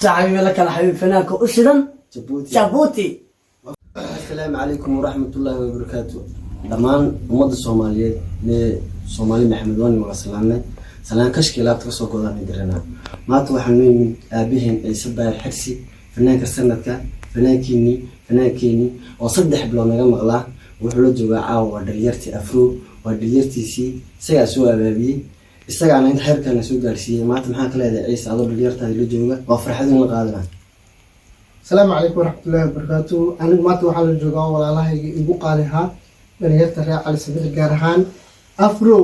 صاحبي لك الحبيب فنانك أشرا جابوتي. السلام عليكم ورحمة الله وبركاته. دمان أمد الصومالية لصومالي محمد واني وغسلامنا سلام كشكي لا ترسو قوضان ندرنا ما توحنوين من أبيهن أي سبا الحكسي فنانك السنة فنانكيني وصدح بلونا مغلا وحلو جوغا عاو ودريرتي أفرو ودريرتي سيغا سوى أبابي isaga aan inta xeerkana soo gaarsiiyay maanta maxaa kale ee ciise adoo dhalinyarta la jooga waa farxadin la qaadana. Assalamu alaykum warahmatullahi wabarakatuh. Anigu maanta waxaan la joogaa walaalahayga igu qaaliha dhalinyarta reer Cali Sabiix gaar ahaan Afro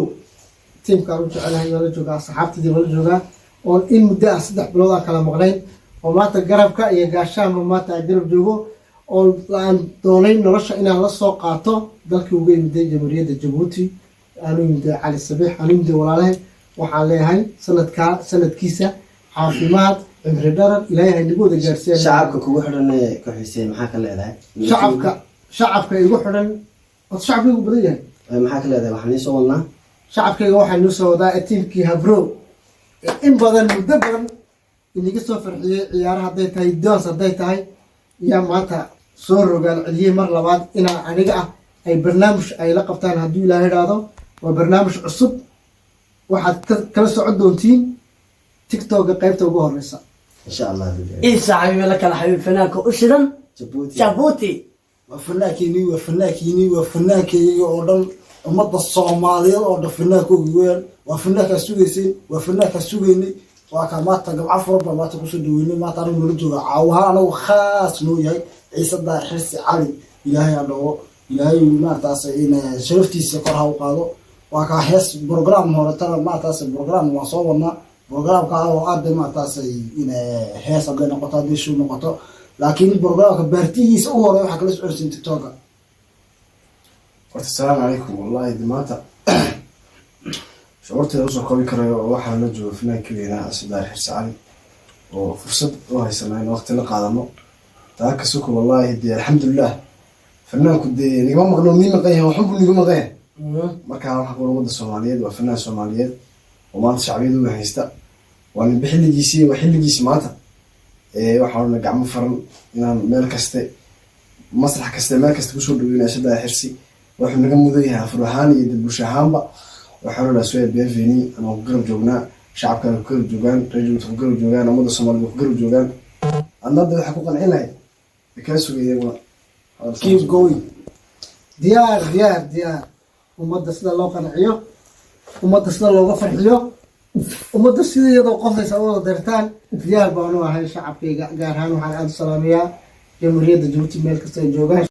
teamka u jecelahay la joogaa saxaabtidii la joogaa oo in muddo 3 bilood kala maqnayn oo maanta garabka iyo gaashaanba maanta garab joogo oo aan doonay nolosha inaan la soo qaato dalkii ugu yimid Jamhuuriyadda Djibouti aanu yimid Cali Sabiix aanu yimid walaalahay waxaan leeyahay sanadkiisa caafimaad cimri dheer ilaahay nagu wada gaarsiiyo. shacabka kugu xiran ku xiisay maxaa ka leedahay? shacabka igu xiran oo shacabku ugu badan yahay maxaa ka leedahay? waxaan soo wadnaa shacabkayga waxaan noo soo wadaa tiimkii Habro in badan muddo badan inaga soo farxiyay ciyaaraha haday tahay doos haday tahay iyo maanta soo rogaal celiyay mar labaad ina aniga ay barnaamij ay la qabtaan hadii ilaahay raado waa barnaamij cusub waxaad kala socon doontiin TikTok qaybta ugu horeysa insha Allah. إيه صاحبي لك الحبيب فنانك أشرا جابوتي. وفناكي oo dhan umada Soomaaliyeed oo dhafinaaka ugu weyn waa fanaanka suugaysay waa fanaanka suugaynay waa ka maanta gabdhaha furba maanta ku soo dhaweynay maanta anigu la jooga caawaha anagu khaas noo yahay ciise daar xirsi cali ilaahay adoo ilaahay maartaas in sharaftiisa kor ha u qaado waa ka hees program hore tan maartaas program waa soo wadna programka oo aad maartaas in hees aad noqoto disho noqoto laakiin programka baartigiisa u hore waxa kala socodsiin TikTok. السلام عليكم والله دماتا شعورتي أوصل قوي كرايو waxaan la joogo finaankeena Asdaar Xirsaali oo fursad u haysanay waqti la qaadano taaka suku wallahi di alxamdulillah fanaanku de niga maqluumin maqayn waxa uu niga maqayn marka waxa ku wada Soomaaliyeed waa fanaan Soomaaliyeed oo maanta shacbiyadu u haysta waa in xilligiisa maanta waxaana gacmo faran inaan meel kaste masrax kaste meel kaste ku soo dhaweynaa Asdaar Xirsi waxaan naga mudayahay afrahaan iyo bulshahaanba waxaan la soo beefini ama garab joognaa shacabka ku garab joogaan rajulka ku garab joogaan umada Soomaaliyeed ku garab joogaan annada waxa ku qancinay ka sugayay Keep going. diyaar umada sida loo qanciyo umada sida looga farxiyo umada sida iyadoo qofaysa wada dartaan diyaar baan u ahay shacabkayga gaar ahaan waxaan aad salaamayaa Jamhuuriyadda Djibouti meel kasta ay joogaan.